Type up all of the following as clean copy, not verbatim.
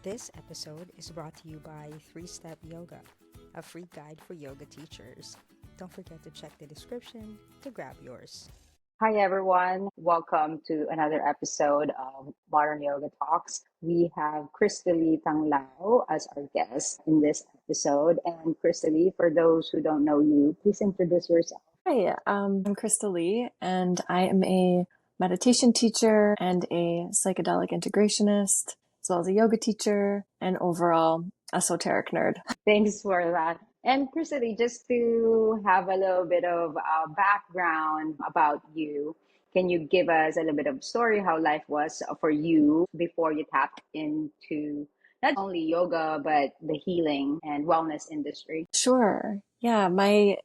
This episode is brought to you by 3-Step Yoga, a free guide for yoga teachers. Don't forget to check the description to grab yours. Hi, everyone. Welcome to another episode of Modern Yoga Talks. We have Kristalee as our guest in this episode. And Kristalee, for those who don't know you, please introduce yourself. Hi, I'm Kristalee, and I am a meditation teacher and a psychedelic integrationist, as well as a yoga teacher and overall esoteric nerd. Thanks for that. And Kristalee, just to have a little bit of background about you, can you give us a little bit of story how life was for you before you tapped into not only yoga, but the healing and wellness industry? Sure. Yeah, my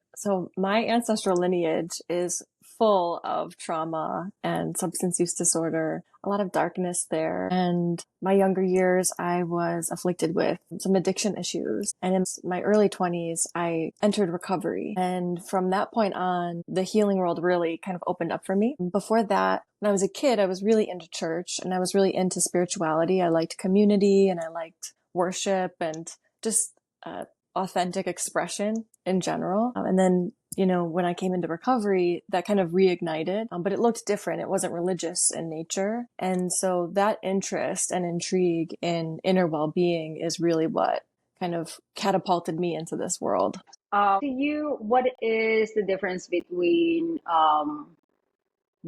ancestral lineage is full of trauma and substance use disorder, a lot of darkness there. And my younger years, I was afflicted with some addiction issues. And in my early 20s, I entered recovery. And from that point on, the healing world really kind of opened up for me. Before that, when I was a kid, I was really into church and I was really into spirituality. I liked community and I liked worship and just authentic expression in general. And then, when I came into recovery, that kind of reignited, but it looked different. It wasn't religious in nature. And so that interest and intrigue in inner well-being is really what kind of catapulted me into this world. To you, what is the difference between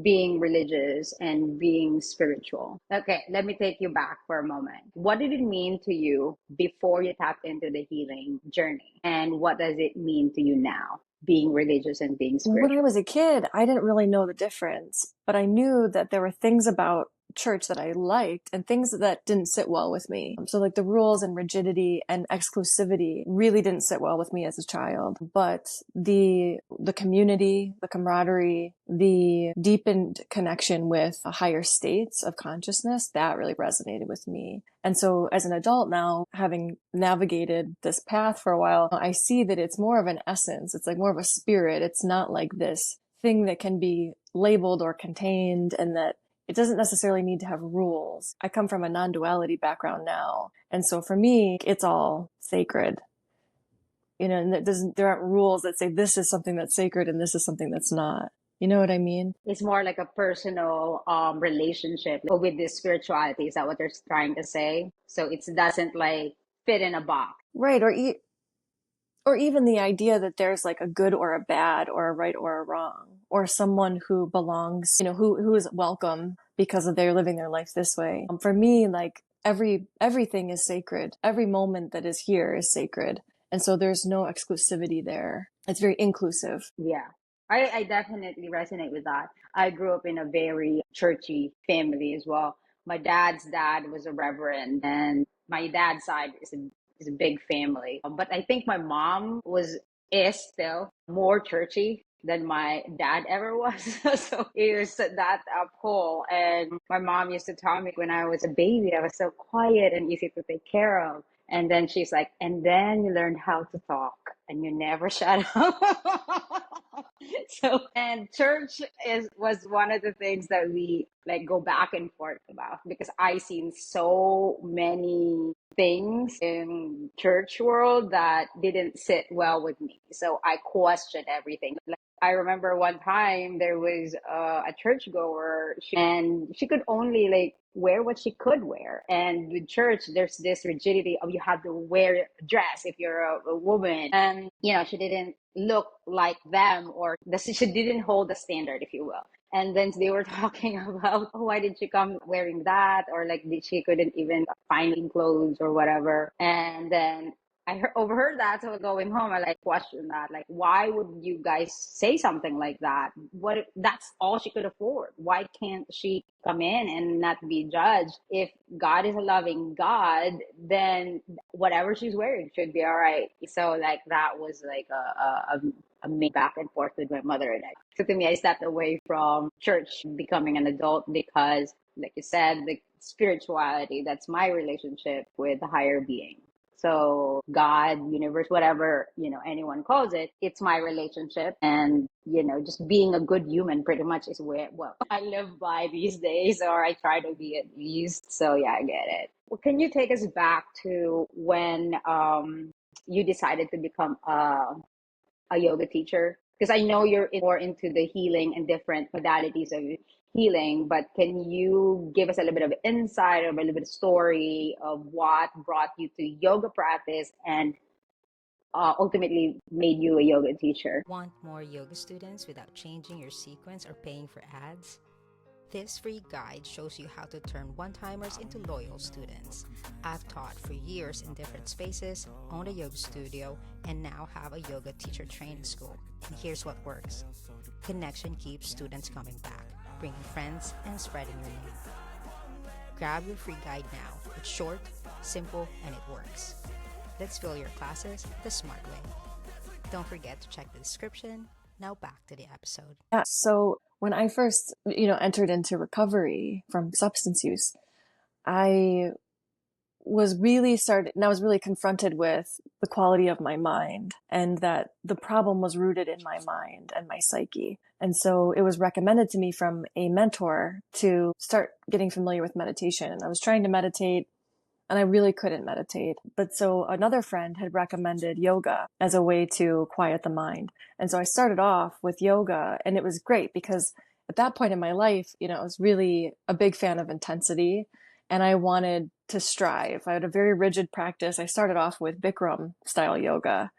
being religious and being spiritual? Okay, let me take you back for a moment. What did it mean to you before you tapped into the healing journey? And what does it mean to you now, being religious and being spiritual? When I was a kid, I didn't really know the difference, but I knew that there were things about church that I liked and things that didn't sit well with me. So like the rules and rigidity and exclusivity really didn't sit well with me as a child. But the community, the camaraderie, the deepened connection with higher states of consciousness, that really resonated with me. And so as an adult now, having navigated this path for a while, I see that it's more of an essence. It's like more of a spirit. It's not like this thing that can be labeled or contained, and that it doesn't necessarily need to have rules. I come from a non-duality background now. And so for me, it's all sacred. And there aren't rules that say this is something that's sacred and this is something that's not. You know what I mean? It's more like a personal relationship with this spirituality. Is that what they're trying to say? So it doesn't like fit in a box. Right. Or even the idea that there's like a good or a bad or a right or a wrong, or someone who belongs, who is welcome because of their living their life this way. For me, like everything is sacred. Every moment that is here is sacred. And so there's no exclusivity there. It's very inclusive. Yeah. I definitely resonate with that. I grew up in a very churchy family as well. My dad's dad was a reverend, and my dad's side is a big family. But I think my mom is still more churchy than my dad ever was. So it was that pull. And my mom used to tell me when I was a baby, I was so quiet and easy to take care of. And then she's like, and then you learned how to talk and you never shut up. So, and church was one of the things that we like go back and forth about, because I seen so many things in church world that didn't sit well with me. So I questioned everything. Like, I remember one time there was a churchgoer, and she could only like wear what she could wear. And with church, there's this rigidity of you have to wear a dress if you're a woman. And, she didn't look like them, or she didn't hold the standard, if you will. And then they were talking about, oh, why did she come wearing that? Or like, she couldn't even find clothes or whatever. And then I overheard that. So going home, I like questioned that. Like, why would you guys say something like that? What if that's all she could afford? Why can't she come in and not be judged? If God is a loving God, then whatever she's wearing should be all right. So like that was like a main back and forth with my mother and I. So to me, I stepped away from church becoming an adult because, like you said, the spirituality, that's my relationship with the higher being. So God, universe, whatever, anyone calls it, it's my relationship. And, just being a good human pretty much is what I live by these days, or I try to be at least. So yeah, I get it. Well, can you take us back to when you decided to become a yoga teacher? Because I know you're more into the healing and different modalities of healing, but can you give us a little bit of insight or a little bit of story of what brought you to yoga practice and ultimately made you a yoga teacher? Want more yoga students without changing your sequence or paying for ads? This free guide shows you how to turn one-timers into loyal students. I've taught for years in different spaces, owned a yoga studio, and now have a yoga teacher training school. And here's what works. Connection keeps students coming back, bringing friends, and spreading your name. Grab your free guide now. It's short, simple, and it works. Let's fill your classes the smart way. Don't forget to check the description. Now back to the episode. Yeah, so when I first, entered into recovery from substance use, I was really confronted with the quality of my mind, and that the problem was rooted in my mind and my psyche. And so it was recommended to me from a mentor to start getting familiar with meditation. I was trying to meditate and I really couldn't meditate. But so another friend had recommended yoga as a way to quiet the mind. And so I started off with yoga, and it was great because at that point in my life, I was really a big fan of intensity and I wanted to strive. I had a very rigid practice. I started off with Bikram style yoga.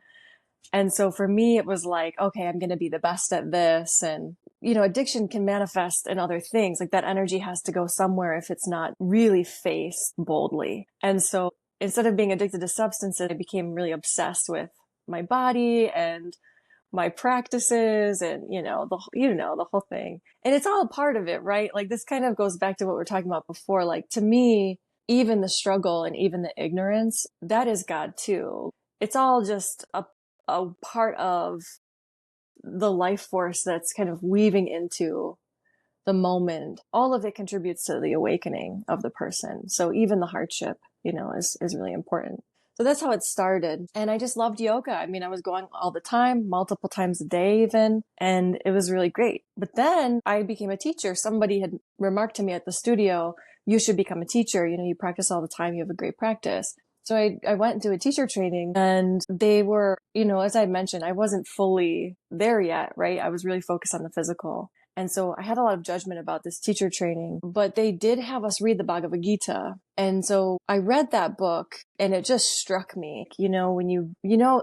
And so for me, it was like, okay, I'm going to be the best at this. And, addiction can manifest in other things. Like that energy has to go somewhere if it's not really faced boldly. And so instead of being addicted to substances, I became really obsessed with my body and my practices and, the whole thing. And it's all a part of it, right? Like this kind of goes back to what we were talking about before. Like to me, even the struggle and even the ignorance, that is God too. It's all just a part of the life force that's kind of weaving into the moment. All of it contributes to the awakening of the person. So even the hardship, is really important. So that's how it started. And I just loved yoga. I mean, I was going all the time, multiple times a day even, and it was really great. But then I became a teacher. Somebody had remarked to me at the studio, you should become a teacher. You practice all the time. You have a great practice. So I went into a teacher training, and they were, as I mentioned, I wasn't fully there yet, right? I was really focused on the physical. And so I had a lot of judgment about this teacher training, but they did have us read the Bhagavad Gita. And so I read that book and it just struck me, when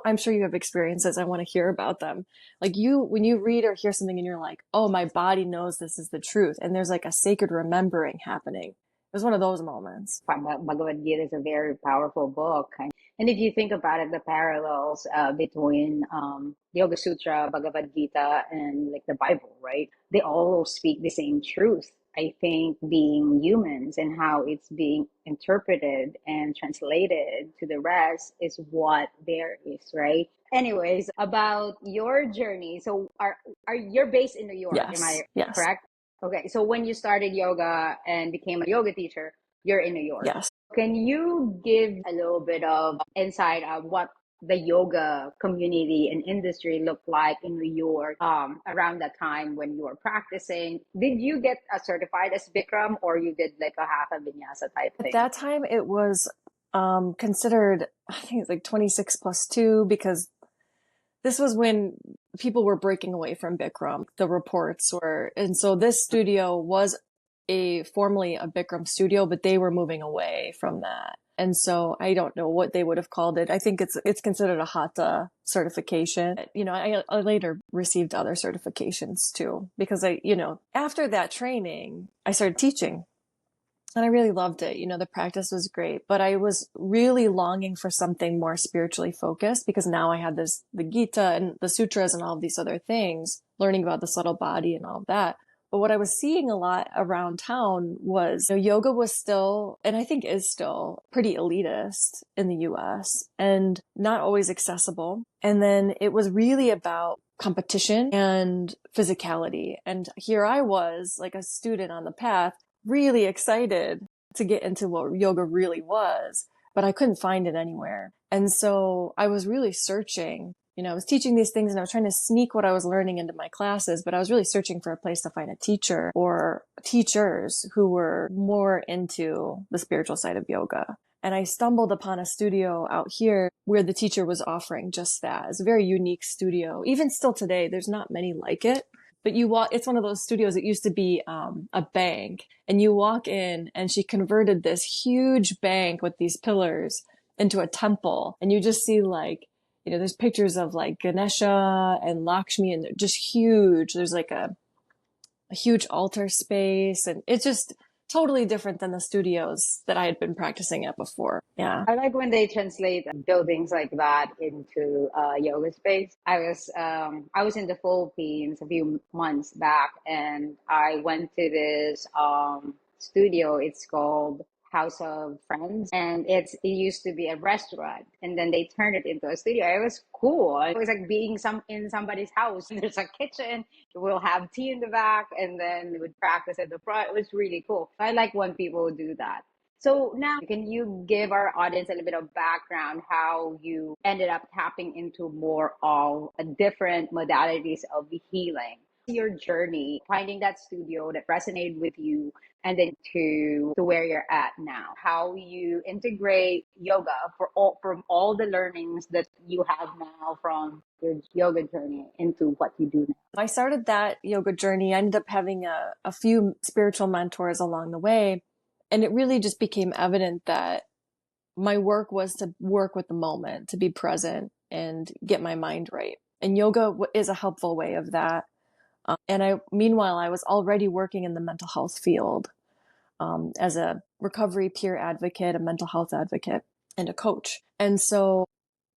I'm sure you have experiences. I want to hear about them. Like when you read or hear something and you're like, oh, my body knows this is the truth. And there's like a sacred remembering happening. It was one of those moments. Bhagavad Gita is a very powerful book. And if you think about it, the parallels between Yoga Sutra, Bhagavad Gita, and like the Bible, right? They all speak the same truth. I think being humans and how it's being interpreted and translated to the rest is what there is, right? Anyways, about your journey. So are you're based in New York, am I Yes. correct? Okay, so when you started yoga and became a yoga teacher, you're in New York. Yes. Can you give a little bit of insight of what the yoga community and industry looked like in New York around that time when you were practicing? Did you get certified as Bikram, or you did like a half a vinyasa type thing? At that time, it was considered, I think it's like 26+2, because this was when people were breaking away from Bikram. The reports were, and so this studio was formerly a Bikram studio, but they were moving away from that. And so I don't know what they would have called it. I think it's considered a Hatha certification. I later received other certifications too, because after that training, I started teaching. And I really loved it. The practice was great, but I was really longing for something more spiritually focused, because now I had the Gita and the sutras and all of these other things, learning about the subtle body and all of that. But what I was seeing a lot around town was, yoga was still, and I think is still, pretty elitist in the US and not always accessible. And then it was really about competition and physicality. And here I was, like a student on the path, really excited to get into what yoga really was. but I couldn't find it anywhere. And so I was really searching. I was teaching these things and I was trying to sneak what I was learning into my classes, but I was really searching for a place to find a teacher or teachers who were more into the spiritual side of yoga. And I stumbled upon a studio out here where the teacher was offering just that. It's a very unique studio. Even still today, there's not many like it. But it's one of those studios that used to be a bank. And you walk in and she converted this huge bank with these pillars into a temple. And you just see there's pictures of like Ganesha and Lakshmi, and they're just huge. There's like a huge altar space, and it's just totally different than the studios that I had been practicing at before. Yeah. I like when they translate buildings like that into yoga space. I was in the Philippines a few months back, and I went to this studio. It's called House of Friends, and it used to be a restaurant, and then they turned it into a studio. It was cool. It was like being in somebody's house. There's a kitchen. We'll have tea in the back, and then we would practice at the front. It was really cool. I like when people do that. So now, can you give our audience a little bit of background how you ended up tapping into more of different modalities of healing? Your journey, finding that studio that resonated with you, and then to where you're at now. How you integrate yoga from all the learnings that you have now from your yoga journey into what you do now. I started that yoga journey. I ended up having a few spiritual mentors along the way. And it really just became evident that my work was to work with the moment, to be present and get my mind right. And yoga is a helpful way of that. Meanwhile, I was already working in the mental health field as a recovery peer advocate, a mental health advocate, and a coach. And so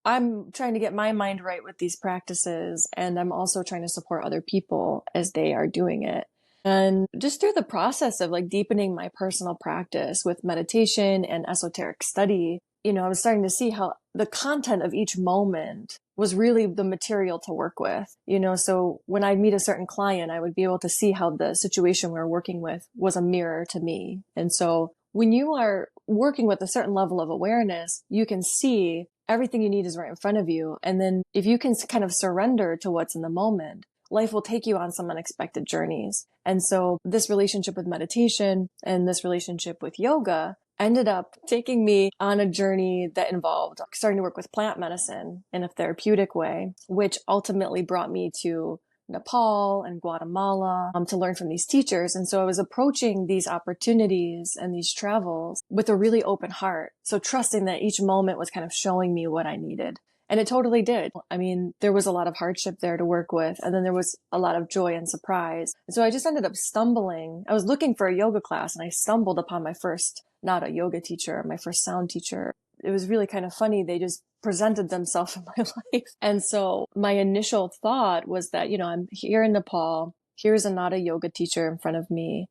I'm trying to get my mind right with these practices, and I'm also trying to support other people as they are doing it. And just through the process of like deepening my personal practice with meditation and esoteric study, I was starting to see how the content of each moment was really the material to work with. So when I meet a certain client, I would be able to see how the situation we were working with was a mirror to me. And so when you are working with a certain level of awareness, you can see everything you need is right in front of you. And then if you can kind of surrender to what's in the moment, life will take you on some unexpected journeys. And so this relationship with meditation and this relationship with yoga ended up taking me on a journey that involved starting to work with plant medicine in a therapeutic way, which ultimately brought me to Nepal and Guatemala to learn from these teachers. And so I was approaching these opportunities and these travels with a really open heart. So trusting that each moment was kind of showing me what I needed. And it totally did. I mean, there was a lot of hardship there to work with, and then there was a lot of joy and surprise. And so I just ended up stumbling. I was looking for a yoga class, and I stumbled upon my first, not a yoga teacher, my first sound teacher. It was really kind of funny. They just presented themselves in my life. And so my initial thought was that, I'm here in Nepal. Here's another yoga teacher in front of me.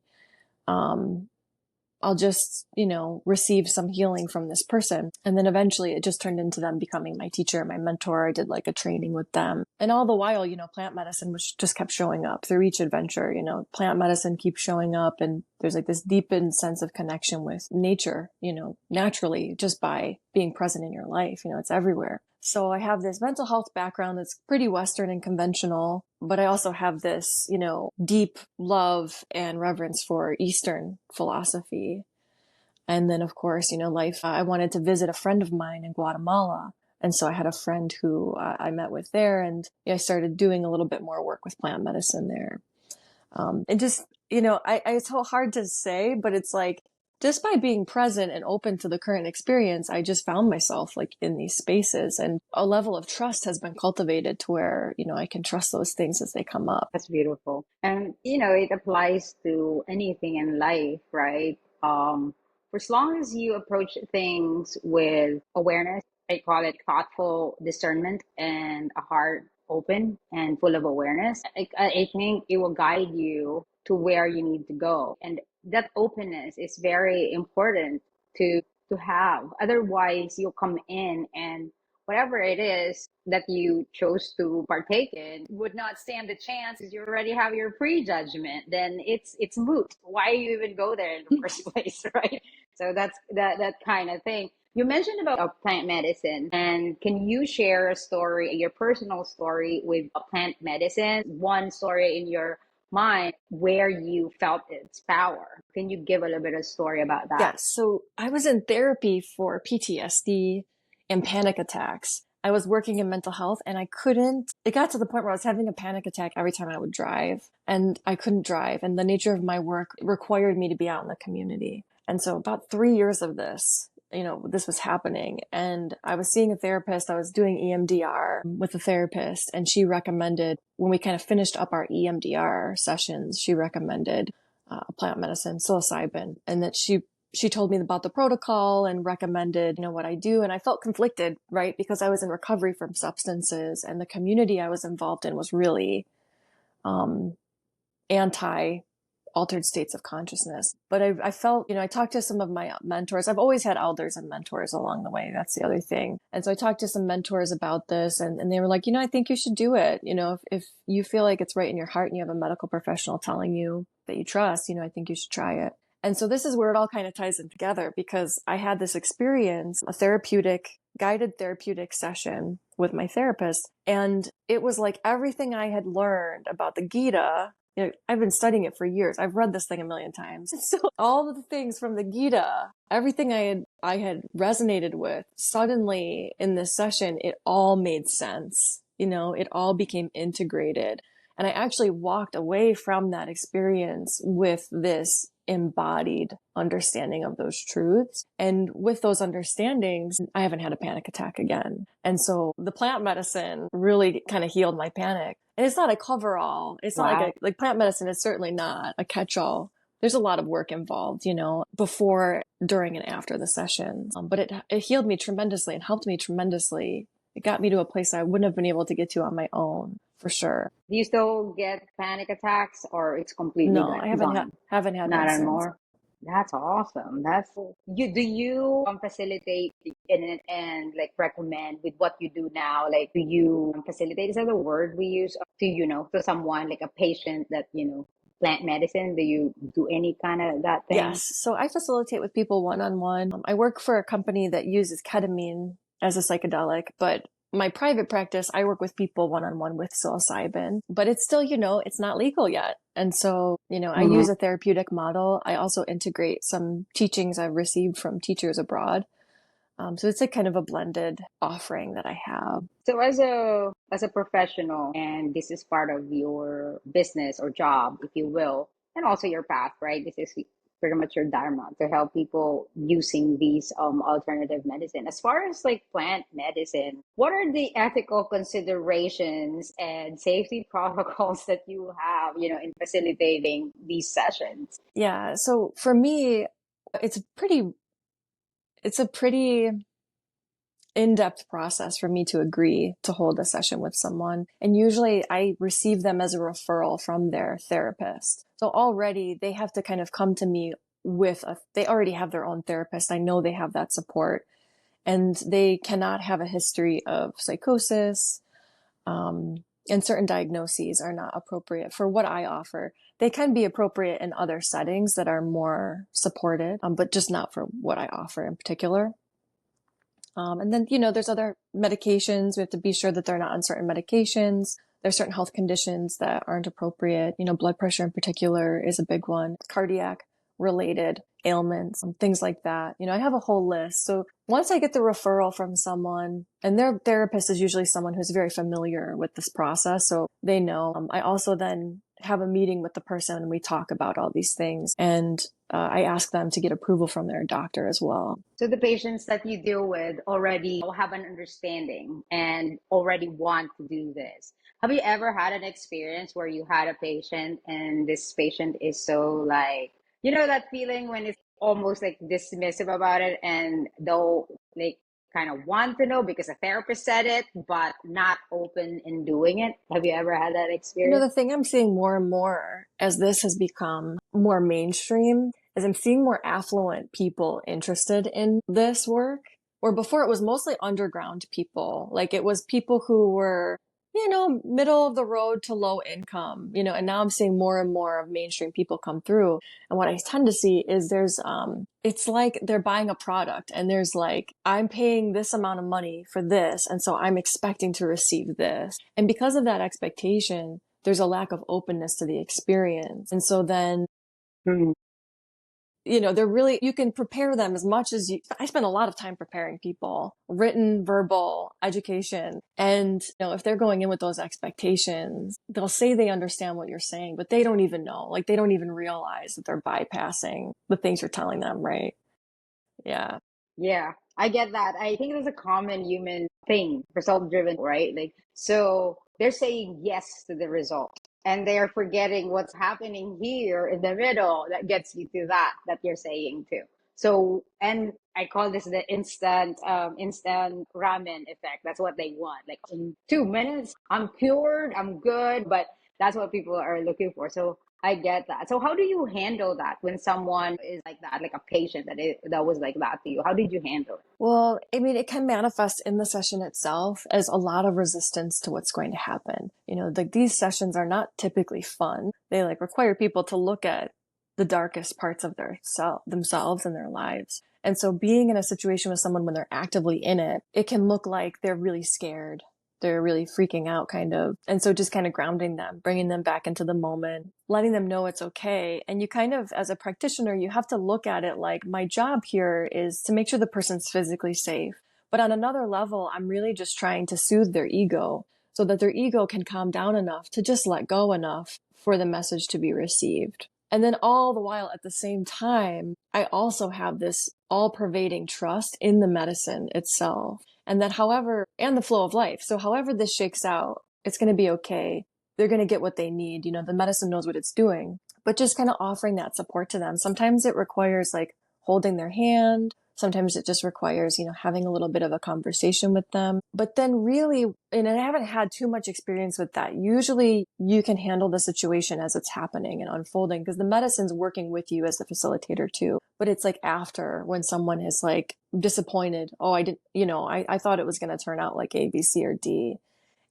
I'll just, receive some healing from this person. And then eventually it just turned into them becoming my teacher, my mentor. I did like a training with them. And all the while, plant medicine just kept showing up through each adventure. Plant medicine keeps showing up, and there's like this deepened sense of connection with nature, naturally, just by being present in your life. It's everywhere. So I have this mental health background that's pretty Western and conventional, but I also have this, deep love and reverence for Eastern philosophy. And then, of course, life, I wanted to visit a friend of mine in Guatemala. And so I had a friend who I met with there, and I started doing a little bit more work with plant medicine there. And just, it's so hard to say, but it's like, just by being present and open to the current experience, I just found myself like in these spaces, and a level of trust has been cultivated to where, I can trust those things as they come up. That's beautiful. And, it applies to anything in life, right? For as long as you approach things with awareness, I call it thoughtful discernment and a heart open and full of awareness, I think it will guide you to where you need to go. And that openness is very important to have. Otherwise, you'll come in and whatever it is that you chose to partake in would not stand a chance because you already have your prejudgment. Then it's moot. Why you even go there in the first place, right? So that's that kind of thing. You mentioned about plant medicine, and can you share a story, your personal story with a plant medicine? One story in your mind where you felt its power. Can you give a little bit of story about that? Yes. So I was in therapy for PTSD and panic attacks. I was working in mental health and it got to the point where I was having a panic attack every time I would drive, and I couldn't drive. And the nature of my work required me to be out in the community. And so about 3 years of this, this was happening, and I was seeing a therapist. I was doing EMDR with a therapist, and she recommended, when we kind of finished up our EMDR sessions, she recommended a plant medicine, psilocybin, and that she told me about the protocol and recommended, what I do. And I felt conflicted, right? Because I was in recovery from substances, and the community I was involved in was really anti altered states of consciousness. But I felt, I talked to some of my mentors. I've always had elders and mentors along the way. That's the other thing. And so I talked to some mentors about this, and they were like, I think you should do it. If you feel like it's right in your heart and you have a medical professional telling you that you trust, I think you should try it. And so this is where it all kind of ties in together, because I had this experience, a guided therapeutic session with my therapist. And it was like everything I had learned about the Gita. I've been studying it for years. I've read this thing a million times. So all of the things from the Gita, everything I had resonated with, suddenly in this session, it all made sense. It all became integrated. And I actually walked away from that experience with this embodied understanding of those truths. And with those understandings, I haven't had a panic attack again. And so the plant medicine really kind of healed my panic. And it's not a cover-all. It's not Wow. like plant medicine is certainly not a catch-all. There's a lot of work involved, before, during, and after the session. But it healed me tremendously and helped me tremendously. It got me to a place I wouldn't have been able to get to on my own, for sure. Do you still get panic attacks, or it's completely No, I gone? haven't had Not that since. anymore. That's awesome. That's you. Do you facilitate and like recommend with what you do now? Like, do you facilitate? Is that the word we use to to someone like a patient that plant medicine? Do you do any kind of that thing? Yes. So I facilitate with people one-on-one. I work for a company that uses ketamine as a psychedelic, but my private practice, I work with people one-on-one with psilocybin, but it's still, it's not legal yet. And so, I use a therapeutic model. I also integrate some teachings I've received from teachers abroad. So it's a kind of a blended offering that I have. So as a professional, and this is part of your business or job, if you will, and also your path, right? This is pretty much your dharma to help people using these alternative medicine. As far as like plant medicine, what are the ethical considerations and safety protocols that you have, in facilitating these sessions? Yeah. So for me, it's a pretty in-depth process for me to agree to hold a session with someone. And usually I receive them as a referral from their therapist. So already they have to kind of come to me they already have their own therapist. I know they have that support, and they cannot have a history of psychosis. And certain diagnoses are not appropriate for what I offer. They can be appropriate in other settings that are more supported, but just not for what I offer in particular. And then, there's other medications. We have to be sure that they're not on certain medications. There's certain health conditions that aren't appropriate. Blood pressure in particular is a big one. Cardiac related ailments, things like that. I have a whole list. So once I get the referral from someone, and their therapist is usually someone who's very familiar with this process, so they know. I also then have a meeting with the person, and we talk about all these things. And I ask them to get approval from their doctor as well. So the patients that you deal with already have an understanding and already want to do this. Have you ever had an experience where you had a patient and this patient is so like, that feeling when it's almost like dismissive about it, and though like kind of want to know because a therapist said it, but not open in doing it? Have you ever had that experience? The thing I'm seeing more and more as this has become more mainstream is I'm seeing more affluent people interested in this work. Or before, it was mostly underground people. Like, it was people who were middle of the road to low income, and now I'm seeing more and more of mainstream people come through. And what I tend to see is it's like they're buying a product and there's like, I'm paying this amount of money for this. And so I'm expecting to receive this. And because of that expectation, there's a lack of openness to the experience. And so then they're really, you can prepare them as much as I spend a lot of time preparing people, written, verbal, education. And, if they're going in with those expectations, they'll say they understand what you're saying, but they don't even know, like they don't even realize that they're bypassing the things you're telling them. Right. Yeah. Yeah, I get that. I think it's a common human thing, result driven, right? Like, so they're saying yes to the result and they're forgetting what's happening here in the middle that gets you to that you're saying too. So, and I call this the instant ramen effect. That's what they want. Like in 2 minutes, I'm cured, I'm good, but that's what people are looking for. So I get that. So how do you handle that when someone is like that, like a patient that was like that to you? How did you handle it? Well, I mean, it can manifest in the session itself as a lot of resistance to what's going to happen. Like these sessions are not typically fun. They like require people to look at the darkest parts of themselves and their lives. And so being in a situation with someone when they're actively in it, it can look like they're really scared. They're really freaking out kind of. And so just kind of grounding them, bringing them back into the moment, letting them know it's okay. And you kind of, as a practitioner, you have to look at it like my job here is to make sure the person's physically safe. But on another level, I'm really just trying to soothe their ego so that their ego can calm down enough to just let go enough for the message to be received. And then all the while at the same time, I also have this all pervading trust in the medicine itself. And that and the flow of life. So however this shakes out, it's going to be okay. They're going to get what they need. The medicine knows what it's doing, but just kind of offering that support to them. Sometimes it requires like holding their hand. Sometimes it just requires, having a little bit of a conversation with them. But then really, and I haven't had too much experience with that. Usually you can handle the situation as it's happening and unfolding because the medicine's working with you as the facilitator too. But it's like after when someone is like disappointed. Oh, I didn't, I thought it was going to turn out like A, B, C, or D.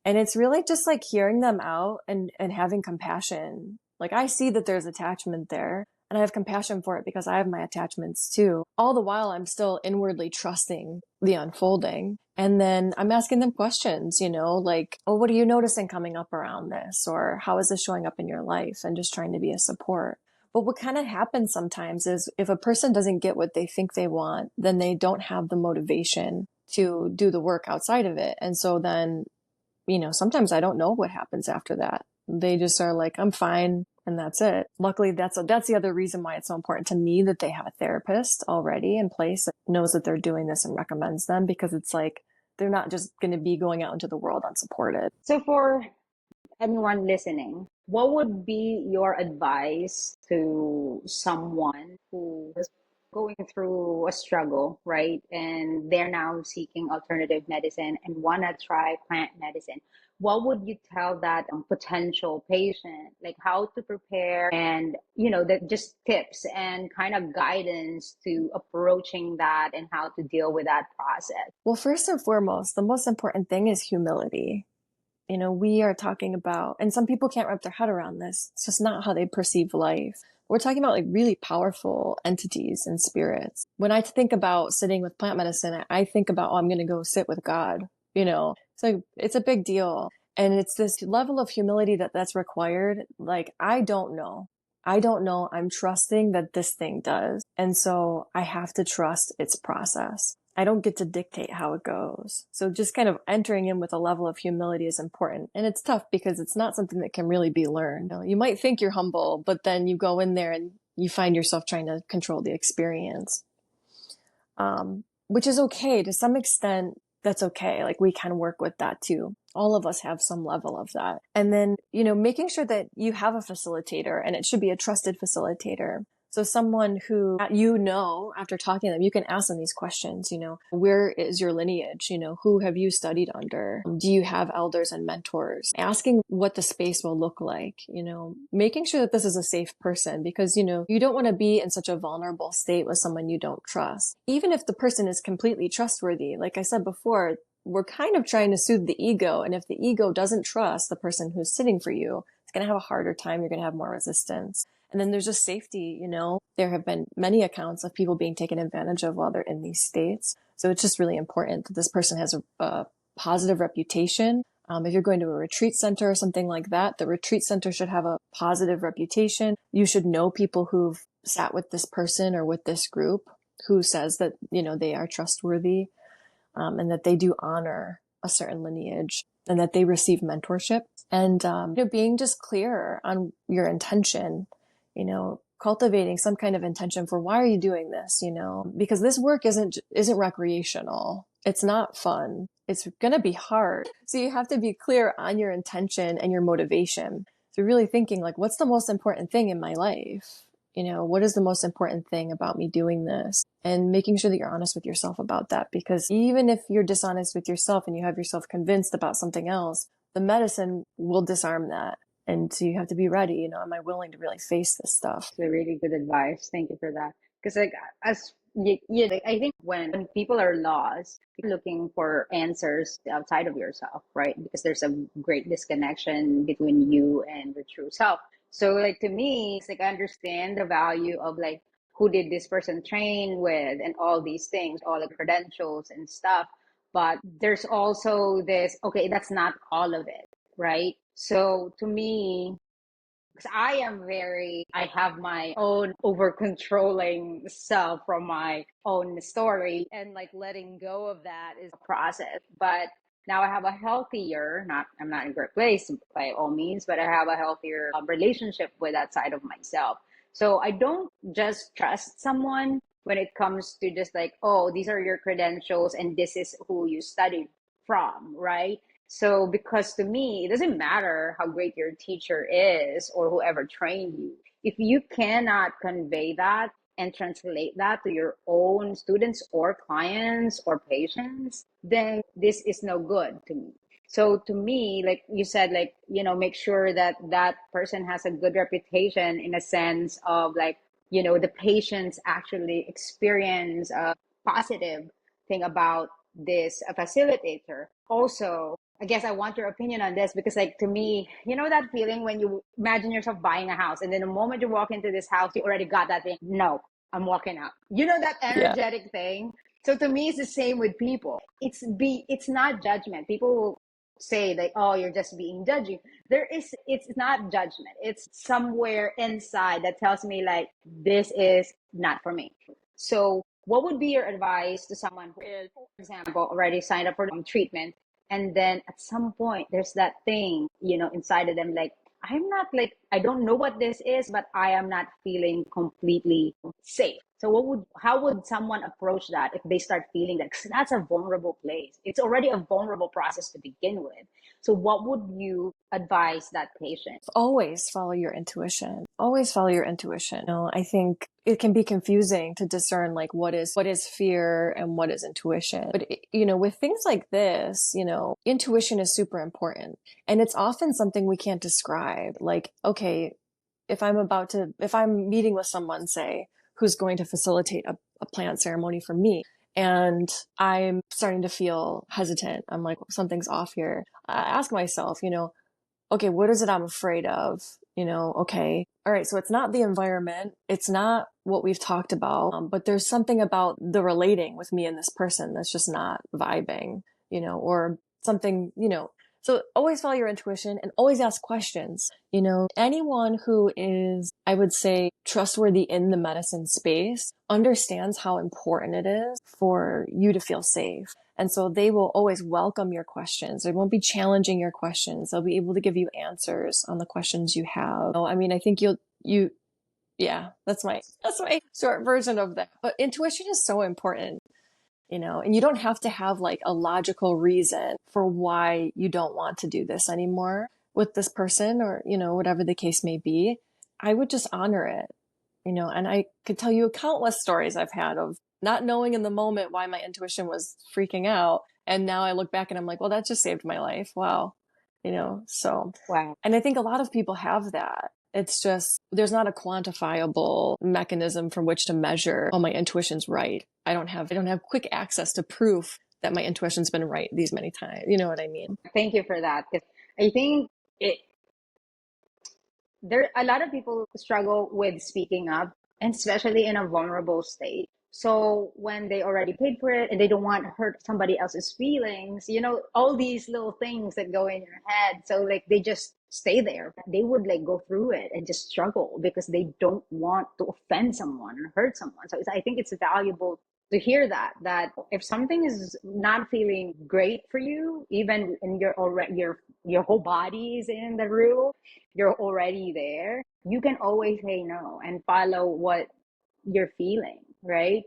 And it's really just like hearing them out and having compassion. Like I see that there's attachment there. And I have compassion for it because I have my attachments too. All the while, I'm still inwardly trusting the unfolding. And then I'm asking them questions, like, oh, what are you noticing coming up around this? Or how is this showing up in your life? And just trying to be a support. But what kind of happens sometimes is if a person doesn't get what they think they want, then they don't have the motivation to do the work outside of it. And so then, sometimes I don't know what happens after that. They just are like, I'm fine. And that's it. Luckily, that's the other reason why it's so important to me that they have a therapist already in place that knows that they're doing this and recommends them, because it's like they're not just going to be going out into the world unsupported. So for anyone listening, what would be your advice to someone who is going through a struggle, right? And they're now seeking alternative medicine and want to try plant medicine. What would you tell that potential patient, like how to prepare and, that just tips and kind of guidance to approaching that and how to deal with that process? Well, first and foremost, the most important thing is humility. We are talking about, and some people can't wrap their head around this. It's just not how they perceive life. We're talking about like really powerful entities and spirits. When I think about sitting with plant medicine, I think about, oh, I'm going to go sit with God. It's a big deal. And it's this level of humility that's required. Like, I don't know. I'm trusting that this thing does. And so I have to trust its process. I don't get to dictate how it goes. So just kind of entering in with a level of humility is important. And it's tough because it's not something that can really be learned. You might think you're humble, but then you go in there and you find yourself trying to control the experience, which is okay. To some extent, that's okay. Like we can work with that too. All of us have some level of that. And then, making sure that you have a facilitator, and it should be a trusted facilitator. So someone who, after talking to them, you can ask them these questions, where is your lineage? Who have you studied under? Do you have elders and mentors? Asking what the space will look like, making sure that this is a safe person, because, you don't want to be in such a vulnerable state with someone you don't trust. Even if the person is completely trustworthy, like I said before, we're kind of trying to soothe the ego. And if the ego doesn't trust the person who's sitting for you, it's going to have a harder time. You're going to have more resistance. And then there's just safety, there have been many accounts of people being taken advantage of while they're in these states. So it's just really important that this person has a positive reputation. If you're going to a retreat center or something like that, the retreat center should have a positive reputation. You should know people who've sat with this person or with this group who says that, they are trustworthy, and that they do honor a certain lineage and that they receive mentorship, and, being just clear on your intention, cultivating some kind of intention for why are you doing this, because this work isn't recreational. It's not fun. It's going to be hard. So you have to be clear on your intention and your motivation. So really thinking like, what's the most important thing in my life? What is the most important thing about me doing this? And making sure that you're honest with yourself about that, because even if you're dishonest with yourself and you have yourself convinced about something else, the medicine will disarm that. And so you have to be ready, am I willing to really face this stuff? It's a really good advice. Thank you for that. Because I think when people are lost, you're looking for answers outside of yourself, right? Because there's a great disconnection between you and the true self. So to me, it's I understand the value of who did this person train with and all these things, all the credentials and stuff. But there's also this, okay, that's not all of it, right? So to me, because I have my own over controlling self from my own story, and letting go of that is a process. But now I have a healthier, I'm not in a great place by all means, but I have a healthier relationship with that side of myself. So I don't just trust someone when it comes to just oh, these are your credentials and this is who you studied from, right? So, because to me, it doesn't matter how great your teacher is or whoever trained you. If you cannot convey that and translate that to your own students or clients or patients, then this is no good to me. So to me, like you said, make sure that that person has a good reputation in a sense of the patients actually experience a positive thing about this facilitator. Also, I guess I want your opinion on this because to me, that feeling when you imagine yourself buying a house and then the moment you walk into this house, you already got that thing. No, I'm walking out. That energetic thing. So to me, it's the same with people. It's not judgment. People will say oh, you're just being judgy. It's not judgment. It's somewhere inside that tells me this is not for me. So what would be your advice to someone who is, for example, already signed up for treatment, and then at some point there's that thing, inside of them, I'm not I don't know what this is, but I am not feeling completely safe. So how would someone approach that if they start feeling that? 'Cause that's a vulnerable place. It's already a vulnerable process to begin with. So what would you advise that patient? Always follow your intuition. Always follow your intuition. I think it can be confusing to discern what is fear and what is intuition. But with things like this, intuition is super important, and it's often something we can't describe. Okay, if I'm meeting with someone, say, who's going to facilitate a plant ceremony for me, and I'm starting to feel hesitant, I'm like, something's off here. I ask myself, okay, what is it I'm afraid of? Okay, all right, so it's not the environment, it's not what we've talked about, but there's something about the relating with me and this person that's just not vibing, or something, So always follow your intuition and always ask questions. Anyone who is, I would say, trustworthy in the medicine space understands how important it is for you to feel safe. And so they will always welcome your questions. They won't be challenging your questions. They'll be able to give you answers on the questions you have. I think yeah, that's my short version of that. But intuition is so important. And you don't have to have a logical reason for why you don't want to do this anymore with this person or, whatever the case may be. I would just honor it, and I could tell you countless stories I've had of not knowing in the moment why my intuition was freaking out. And now I look back and I'm like, well, that just saved my life. Wow. So, Wow. And I think a lot of people have that. It's just, there's not a quantifiable mechanism from which to measure, oh, my intuition's right. I don't have quick access to proof that my intuition's been right these many times. You know what I mean? Thank you for that. 'Cause I think there a lot of people struggle with speaking up, and especially in a vulnerable state. So when they already paid for it and they don't want to hurt somebody else's feelings, all these little things that go in your head. So like they just stay there. They would like go through it and just struggle because they don't want to offend someone or hurt someone. So I think it's valuable to hear that if something is not feeling great for you, even in your whole body is in the room, you're already there, you can always say no and follow what you're feeling, right?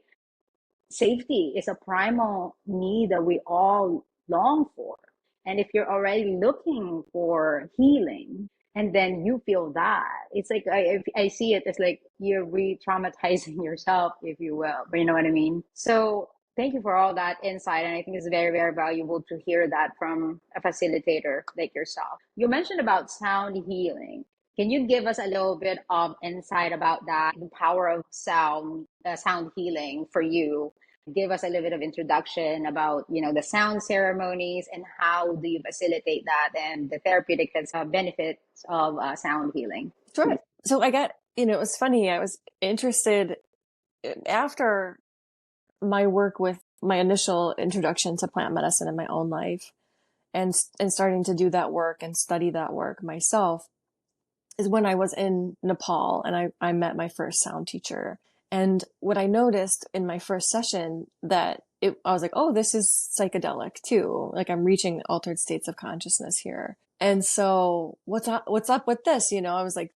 Safety is a primal need that we all long for. And if you're already looking for healing and then you feel that, it's like I see it as like you're re-traumatizing yourself, if you will. But you know what I mean? So thank you for all that insight. And I think it's very, very valuable to hear that from a facilitator like yourself. You mentioned about sound healing. Can you give us a little bit of insight about that, the power of sound healing for you? Give us a little bit of introduction about, the sound ceremonies and how do you facilitate that and the therapeutic benefits of sound healing. Sure. So I got, it was funny. I was interested after my work with my initial introduction to plant medicine in my own life and starting to do that work and study that work myself is when I was in Nepal and I met my first sound teacher. And what I noticed in my first session I was like, oh, this is psychedelic too. Like I'm reaching altered states of consciousness here. And so what's up with this? I was like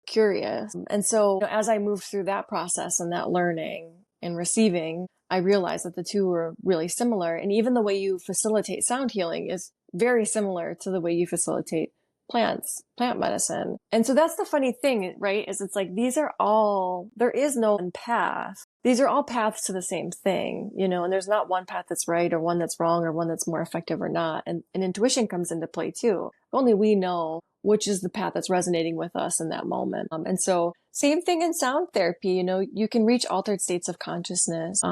curious. And so as I moved through that process and that learning and receiving, I realized that the two were really similar. And even the way you facilitate sound healing is very similar to the way you facilitate plant medicine. And so that's the funny thing, right? Is it's like, there is no one path. These are all paths to the same thing, and there's not one path that's right or one that's wrong or one that's more effective or not. And intuition comes into play too. Only we know which is the path that's resonating with us in that moment. And so same thing in sound therapy, you can reach altered states of consciousness.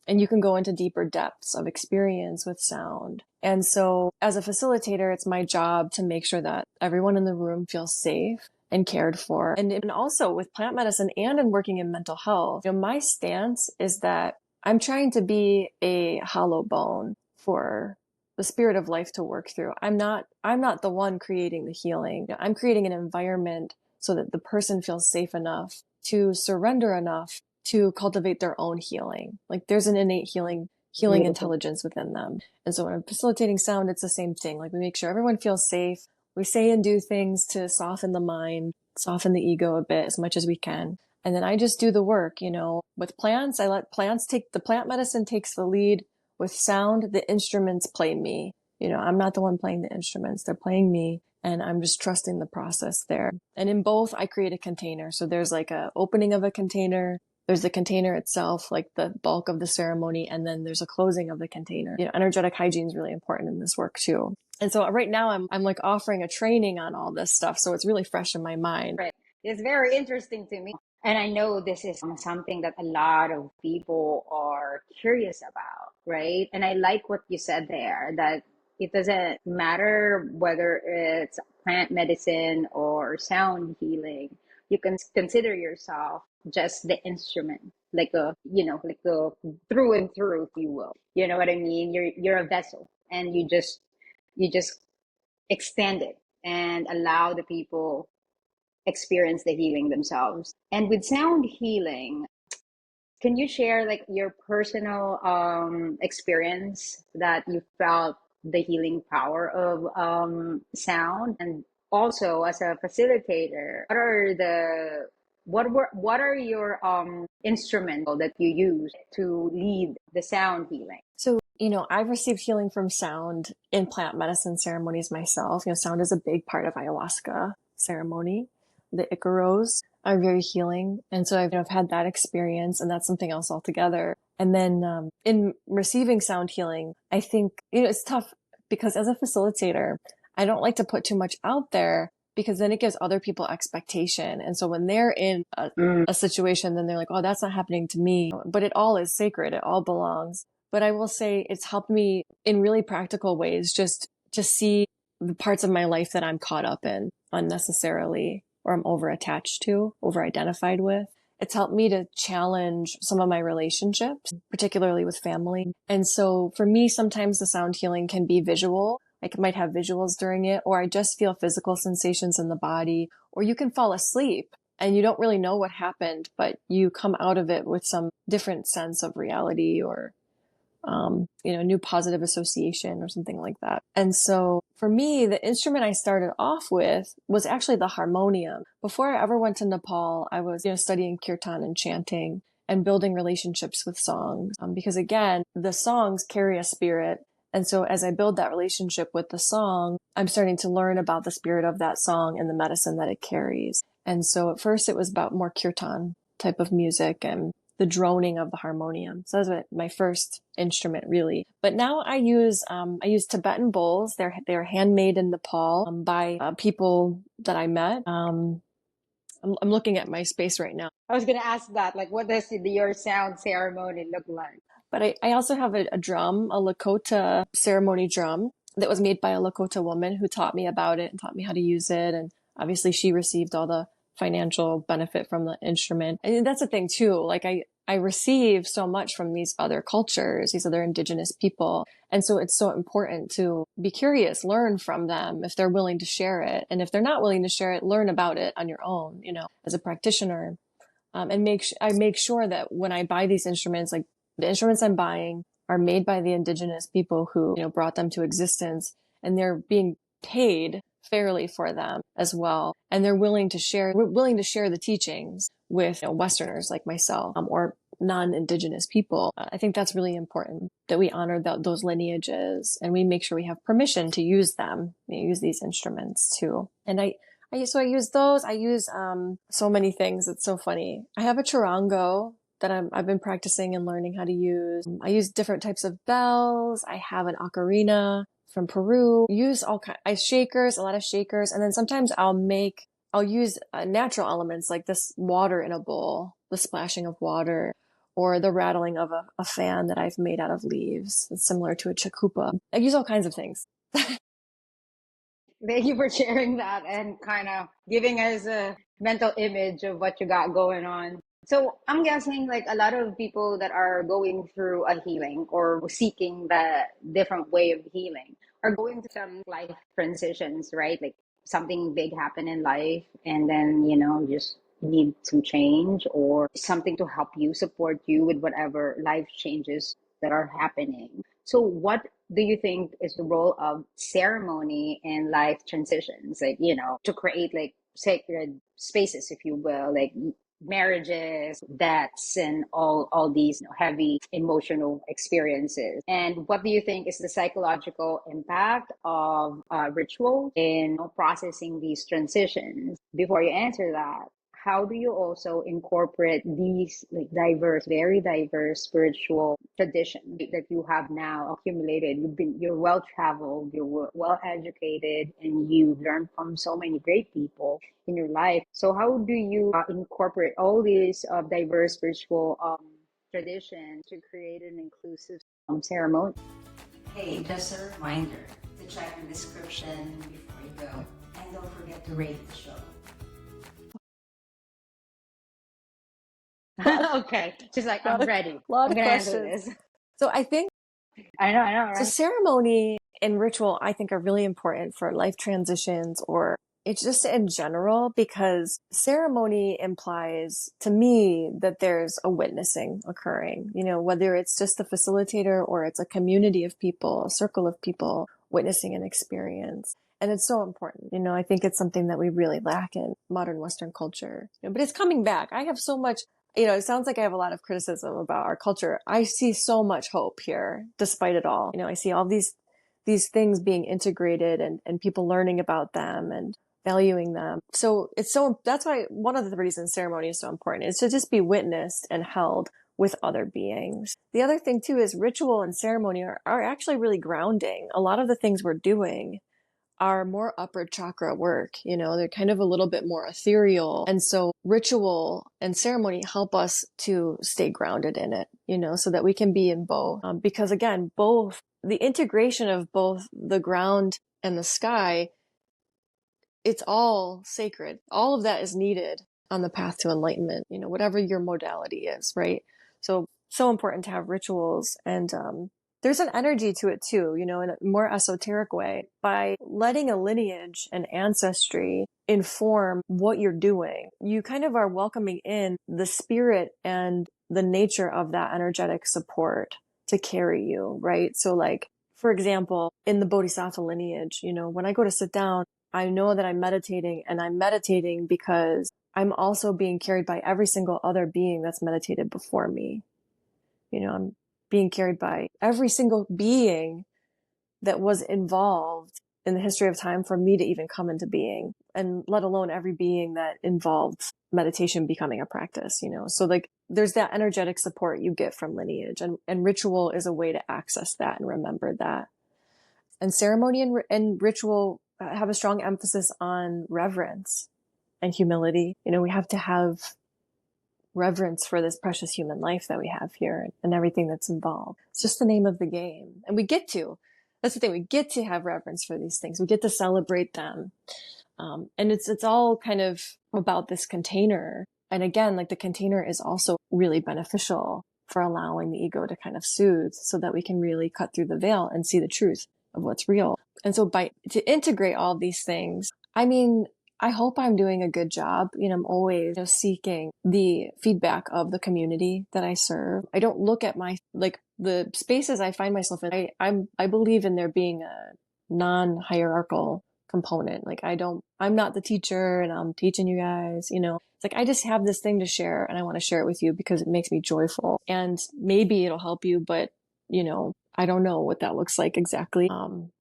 And you can go into deeper depths of experience with sound. And so as a facilitator, it's my job to make sure that everyone in the room feels safe and cared for. And also with plant medicine and in working in mental health, my stance is that I'm trying to be a hollow bone for the spirit of life to work through. I'm not the one creating the healing. I'm creating an environment so that the person feels safe enough to surrender enough to cultivate their own healing. Like there's an innate healing Beautiful. intelligence within them. And so when I'm facilitating sound, it's the same thing. Like we make sure everyone feels safe. We say and do things to soften the mind, soften the ego a bit as much as we can. And then I just do the work, with plants. I let plants the plant medicine takes the lead. With sound, the instruments play me. I'm not the one playing the instruments. They're playing me. And I'm just trusting the process there. And in both, I create a container. So there's like a opening of a container. There's the container itself, like the bulk of the ceremony, and then there's a closing of the container. Energetic hygiene is really important in this work too. And so right now I'm like offering a training on all this stuff. So it's really fresh in my mind. Right. It's very interesting to me. And I know this is something that a lot of people are curious about, right? And I like what you said there, that it doesn't matter whether it's plant medicine or sound healing. You can consider yourself just the instrument, like a through and through, if you will. You know what I mean? You're a vessel, and you just extend it and allow the people experience the healing themselves. And with sound healing, can you share like your personal experience that you felt the healing power of sound? And also as a facilitator, what are your instruments that you use to lead the sound healing? So, I've received healing from sound in plant medicine ceremonies myself. Sound is a big part of ayahuasca ceremony. The Icaros are very healing. And so I've had that experience, and that's something else altogether. And then in receiving sound healing, I think, it's tough because as a facilitator, I don't like to put too much out there because then it gives other people expectation. And so when they're in a situation, then they're like, oh, that's not happening to me. But it all is sacred. It all belongs. But I will say it's helped me in really practical ways just to see the parts of my life that I'm caught up in unnecessarily, or I'm over attached to, over identified with. It's helped me to challenge some of my relationships, particularly with family. And so for me, sometimes the sound healing can be visual. I might have visuals during it, or I just feel physical sensations in the body, or you can fall asleep and you don't really know what happened, but you come out of it with some different sense of reality, or new positive association or something like that. And so for me, the instrument I started off with was actually the harmonium. Before I ever went to Nepal, I was, studying kirtan and chanting and building relationships with songs. Because again, the songs carry a spirit. And so as I build that relationship with the song, I'm starting to learn about the spirit of that song and the medicine that it carries. And so at first it was about more kirtan type of music and the droning of the harmonium. So that was my first instrument, really. But now I use Tibetan bowls. They're handmade in Nepal by people that I met. I'm looking at my space right now. I was gonna ask that, like, what does your sound ceremony look like? But I also have a drum, a Lakota ceremony drum that was made by a Lakota woman who taught me about it and taught me how to use it. And obviously she received all the financial benefit from the instrument. And that's the thing too. Like I receive so much from these other cultures, these other indigenous people. And so it's so important to be curious, learn from them if they're willing to share it. And if they're not willing to share it, learn about it on your own, as a practitioner. And I make sure that when I buy these instruments, like the instruments I'm buying are made by the indigenous people who, brought them to existence, and they're being paid fairly for them as well. And they're willing to share the teachings with Westerners like myself, or non-indigenous people. I think that's really important that we honor those lineages, and we make sure we have permission to use them, use these instruments too. And I use those. I use so many things. It's so funny. I have a charango that I've been practicing and learning how to use. I use different types of bells. I have an ocarina from Peru. Use a lot of shakers, and then sometimes I'll use natural elements like this water in a bowl, the splashing of water, or the rattling of a fan that I've made out of leaves. It's similar to a chakupa. I use all kinds of things. Thank you for sharing that and kind of giving us a mental image of what you got going on. So I'm guessing like a lot of people that are going through a healing or seeking the different way of healing are going through some life transitions, right? Like something big happened in life and then, just need some change or something to help you, support you with whatever life changes that are happening. So what do you think is the role of ceremony in life transitions? Like, to create like sacred spaces, if you will, like marriages, deaths, and all these heavy emotional experiences. And what do you think is the psychological impact of ritual in processing these transitions? Before you answer that, how do you also incorporate these like very diverse spiritual traditions that you have now accumulated? You're well traveled, you're well educated, and you've learned from so many great people in your life. So how do you incorporate all these diverse spiritual traditions to create an inclusive ceremony? Hey, just a reminder to check the description before you go. And don't forget to rate the show. Okay, she's like, I'm ready. Lot I'm of gonna answer questions. this. So I think I know, right? so ceremony and ritual, I think, are really important for life transitions, or it's just in general, because ceremony implies to me that there's a witnessing occurring, whether it's just the facilitator or it's a community of people, a circle of people witnessing an experience. And it's so important. I think it's something that we really lack in modern Western culture, but it's coming back. I have so much, it sounds like I have a lot of criticism about our culture. I see so much hope here, despite it all. I see all these things being integrated and people learning about them and valuing them. So that's why one of the reasons ceremony is so important is to just be witnessed and held with other beings. The other thing too is ritual and ceremony are actually really grounding. A lot of the things we're doing are more upper chakra work. They're kind of a little bit more ethereal. And so ritual and ceremony help us to stay grounded in it, so that we can be in both. Because again, both the integration of both the ground and the sky, it's all sacred. All of that is needed on the path to enlightenment, whatever your modality is, right? So important to have rituals. And there's an energy to it too, in a more esoteric way. By letting a lineage and ancestry inform what you're doing, you kind of are welcoming in the spirit and the nature of that energetic support to carry you, right? So like, for example, in the Bodhisattva lineage, when I go to sit down, I know that I'm meditating, and I'm meditating because I'm also being carried by every single other being that's meditated before me. I'm being carried by every single being that was involved in the history of time for me to even come into being, and let alone every being that involved meditation becoming a practice, So like there's that energetic support you get from lineage, and ritual is a way to access that and remember that. And ceremony and ritual have a strong emphasis on reverence and humility. We have to have reverence for this precious human life that we have here and everything that's involved. It's just the name of the game. And that's the thing, we get to have reverence for these things. We get to celebrate them. And it's all kind of about this container. And again, like the container is also really beneficial for allowing the ego to kind of soothe, so that we can really cut through the veil and see the truth of what's real. And so to integrate all these things, I hope I'm doing a good job. I'm always seeking the feedback of the community that I serve. I don't look at the spaces I find myself in. I believe in there being a non-hierarchical component. Like I'm not the teacher and I'm teaching you guys, it's like, I just have this thing to share and I want to share it with you because it makes me joyful, and maybe it'll help you, but I don't know what that looks like exactly.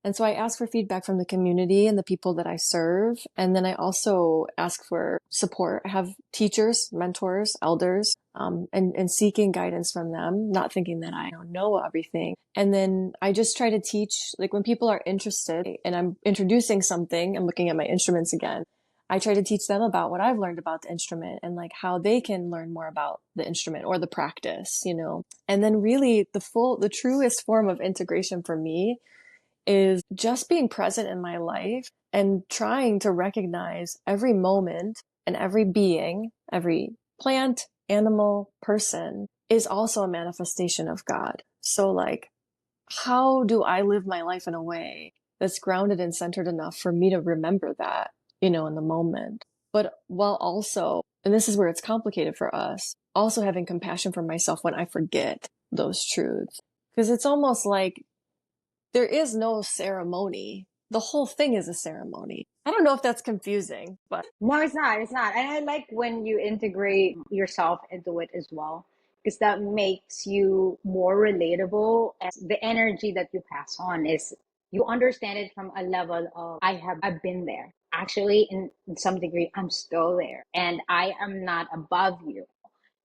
And so I ask for feedback from the community and the people that I serve. And then I also ask for support. I have teachers, mentors, elders, and seeking guidance from them, not thinking that I know everything. And then I just try to teach, like when people are interested and I'm introducing something, I'm looking at my instruments again. I try to teach them about what I've learned about the instrument and like how they can learn more about the instrument or the practice, And then really the truest form of integration for me is just being present in my life and trying to recognize every moment and every being, every plant, animal, person is also a manifestation of God. So like, how do I live my life in a way that's grounded and centered enough for me to remember that, in the moment, but while also, and this is where it's complicated for us, also having compassion for myself when I forget those truths. Because it's almost like there is no ceremony. The whole thing is a ceremony. I don't know if that's confusing, but No, it's not. It's not. And I like when you integrate yourself into it as well, because that makes you more relatable. And the energy that you pass on is, you understand it from a level of, I've been there. Actually, in some degree, I'm still there. And I am not above you.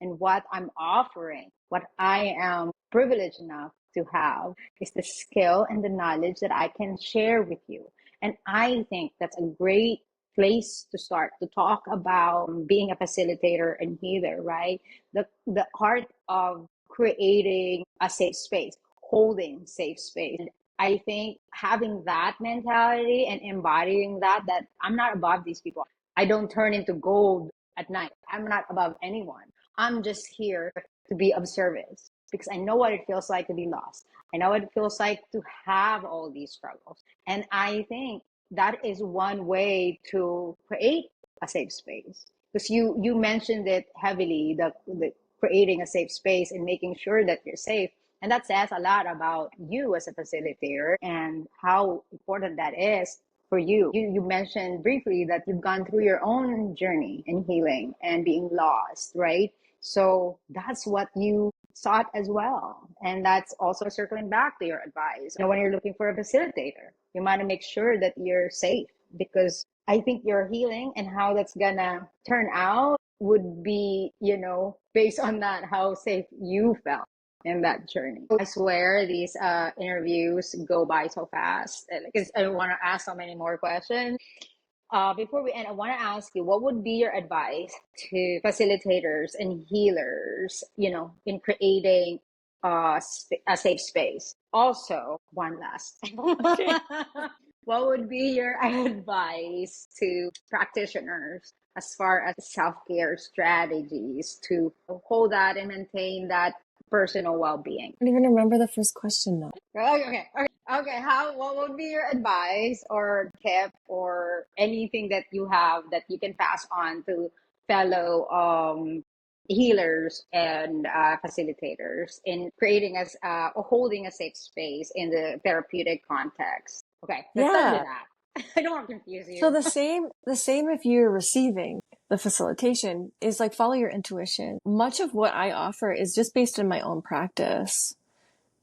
And what I'm offering, what I am privileged enough to have, is the skill and the knowledge that I can share with you. And I think that's a great place to start to talk about being a facilitator and healer, right? The art of creating a safe space, holding safe space. And I think having that mentality and embodying that I'm not above these people. I don't turn into gold at night. I'm not above anyone. I'm just here to be of service, because I know what it feels like to be lost. I know what it feels like to have all these struggles. And I think that is one way to create a safe space. Because you mentioned it heavily, the creating a safe space and making sure that you're safe. And that says a lot about you as a facilitator and how important that is for you. You mentioned briefly that you've gone through your own journey in healing and being lost, right? So that's what you sought as well. And that's also circling back to your advice. When you're looking for a facilitator, you want to make sure that you're safe, because I think your healing and how that's gonna turn out would be, based on that, how safe you felt in that journey. I swear these interviews go by so fast because I want to ask so many more questions. Before we end, I want to ask you, what would be your advice to facilitators and healers, in creating a safe space? Also, one last. Okay. What would be your advice to practitioners as far as self-care strategies to hold that and maintain that personal well-being? I don't even remember the first question though. Okay. What would be your advice or tip or anything that you have that you can pass on to fellow healers and facilitators in creating as or holding a safe space in the therapeutic context? Okay, let's start with Yeah. that. I don't want to confuse So you. the same if you're receiving the facilitation is like follow your intuition. Much of what I offer is just based in my own practice,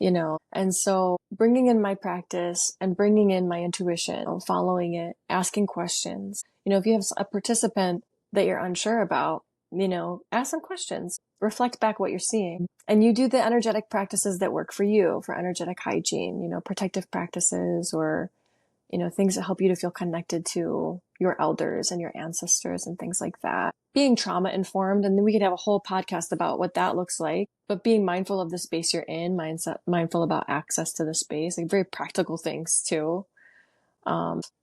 and so bringing in my practice and bringing in my intuition, following it, asking questions. If you have a participant that you're unsure about, ask some questions, reflect back what you're seeing, and you do the energetic practices that work for you for energetic hygiene, protective practices or things that help you to feel connected to your elders and your ancestors and things like that. Being trauma informed, and then we could have a whole podcast about what that looks like, but being mindful of the space you're in, mindful about access to the space, like very practical things too.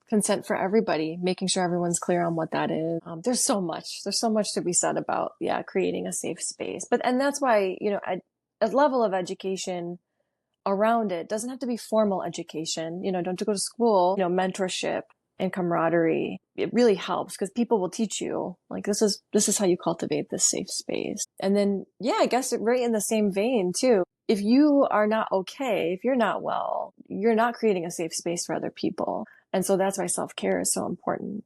Consent for everybody, making sure everyone's clear on what that is. There's so much to be said about, creating a safe space. And that's why, a level of education around it doesn't have to be formal education. Don't have to go to school. Mentorship and camaraderie, it really helps because people will teach you like this is how you cultivate this safe space. And then I guess right in the same vein too, if you are not okay, if you're not well, you're not creating a safe space for other people. And so that's why self-care is so important.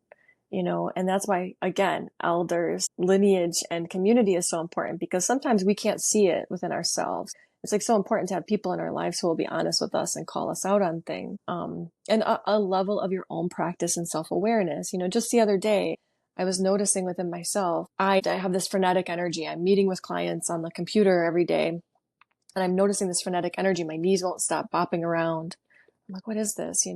And that's why, again, elders, lineage, and community is so important because sometimes we can't see it within ourselves. It's like so important to have people in our lives who will be honest with us and call us out on things. And a level of your own practice and self-awareness. Just the other day, I was noticing within myself, I have this frenetic energy. I'm meeting with clients on the computer every day, and I'm noticing this frenetic energy. My knees won't stop bopping around. I'm like, what is this?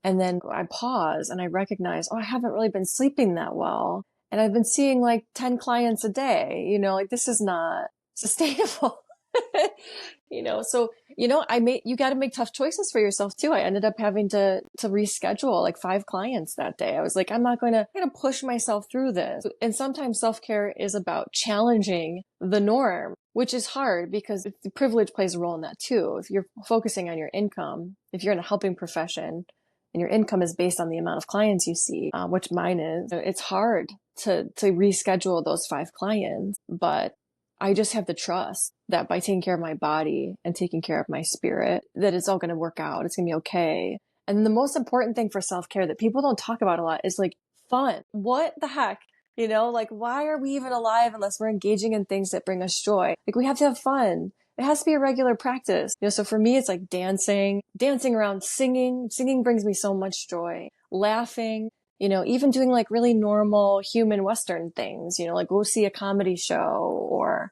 And then I pause and I recognize, I haven't really been sleeping that well. And I've been seeing like 10 clients a day, like this is not sustainable. So, you got to make tough choices for yourself too. I ended up having to reschedule like 5 clients that day. I was like, I'm going to push myself through this. And sometimes self-care is about challenging the norm, which is hard because the privilege plays a role in that too. If you're focusing on your income, if you're in a helping profession and your income is based on the amount of clients you see, which mine is, it's hard to reschedule those 5 clients, but I just have the trust that by taking care of my body and taking care of my spirit, that it's all going to work out. It's going to be okay. And the most important thing for self-care that people don't talk about a lot is like fun. What the heck? Like why are we even alive unless we're engaging in things that bring us joy? Like we have to have fun. It has to be a regular practice. So for me, it's like dancing around, singing. Singing brings me so much joy. Laughing, even doing like really normal human Western things, like go see a comedy show or,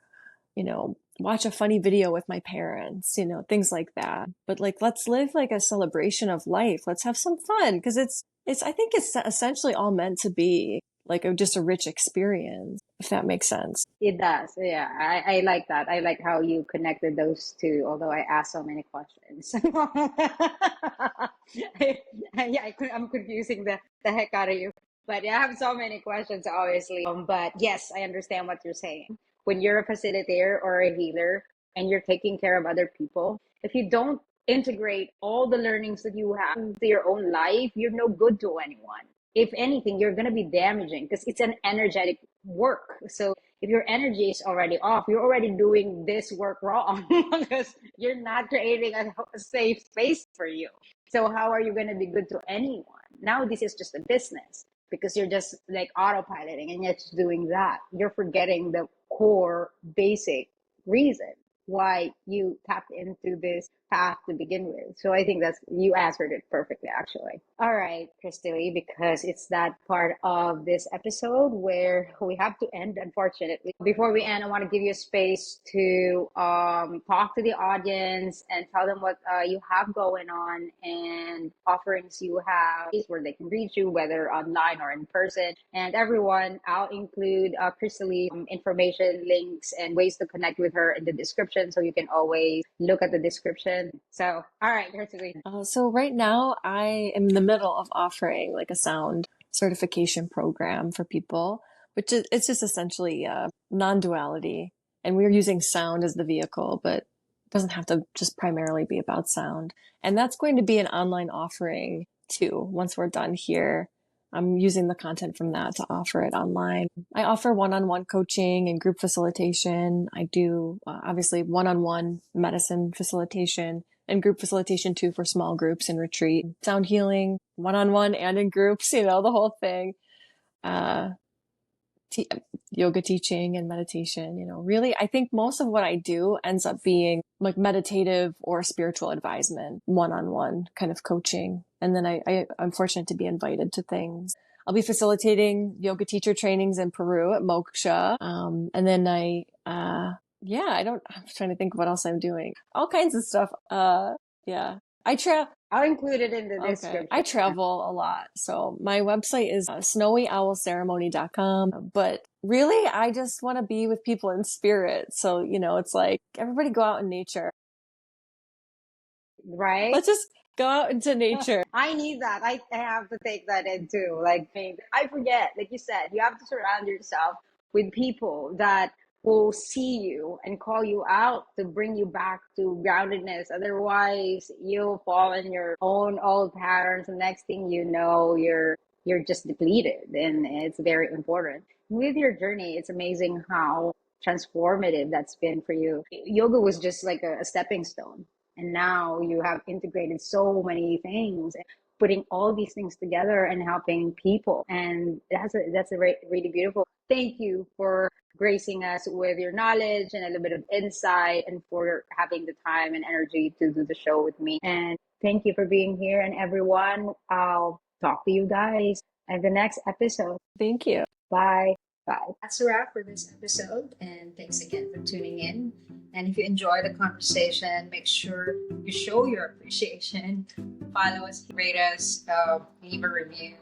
watch a funny video with my parents, things like that. But like, let's live like a celebration of life. Let's have some fun because I think it's essentially all meant to be like just a rich experience, if that makes sense. It does. Yeah, I like that. I like how you connected those two, although I asked so many questions. I'm confusing the heck out of you. But yeah, I have so many questions, obviously. But yes, I understand what you're saying. When you're a facilitator or a healer and you're taking care of other people, if you don't integrate all the learnings that you have into your own life, you're no good to anyone. If anything, you're going to be damaging because it's an energetic work. So if your energy is already off, you're already doing this work wrong because you're not creating a safe space for you. So how are you going to be good to anyone? Now this is just a business because you're just like autopiloting and you're just doing that. You're forgetting the core basic reason why you tapped into this path to begin with. So I think you answered it perfectly, actually. All right, Kristalee, because it's that part of this episode where we have to end, unfortunately. Before we end, I want to give you a space to talk to the audience and tell them what you have going on and offerings you have, where they can reach you, whether online or in person. And everyone, I'll include Kristalee information, links, and ways to connect with her in the description, so you can always look at the description. So, all right, Kristalee. So right now I am in the middle of offering like a sound certification program for people, which is, it's just essentially non-duality. And we're using sound as the vehicle, but it doesn't have to just primarily be about sound. And that's going to be an online offering too. Once we're done here, I'm using the content from that to offer it online. I offer one-on-one coaching and group facilitation. I do obviously one-on-one medicine facilitation and group facilitation too for small groups and retreat. Sound healing, one-on-one and in groups, the whole thing. Yoga teaching and meditation, really, I think most of what I do ends up being like meditative or spiritual advisement, one-on-one kind of coaching. And then I'm fortunate to be invited to things. I'll be facilitating yoga teacher trainings in Peru at Moksha. And then I'm trying to think what else I'm doing. All kinds of stuff. Yeah. I'll include it in the description. I travel a lot. So my website is snowyowlceremony.com. But really, I just want to be with people in spirit. So, it's like everybody go out in nature. Right? Let's just go out into nature. I need that. I have to take that in too. Like, I forget, like you said, you have to surround yourself with people that will see you and call you out to bring you back to groundedness. Otherwise, you'll fall in your own old patterns. The next thing you know, you're just depleted, and it's very important. With your journey, it's amazing how transformative that's been for you. Yoga was just like a stepping stone, and now you have integrated so many things, putting all these things together and helping people, and that's a really beautiful. Thank you for gracing us with your knowledge and a little bit of insight, and for having the time and energy to do the show with me. And thank you for being here. And everyone, I'll talk to you guys in the next episode. Thank you. Bye. Bye. That's a wrap for this episode, and thanks again for tuning in. And if you enjoy the conversation, make sure you show your appreciation. Follow us, rate us, leave a review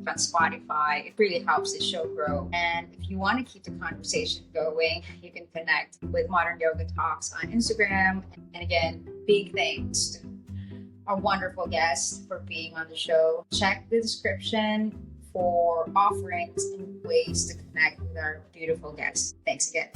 on Spotify. It really helps the show grow. And if you want to keep the conversation going, you can connect with Modern Yoga Talks on Instagram. And again, big thanks to our wonderful guests for being on the show. Check the description for offerings and ways to connect with our beautiful guests. Thanks again.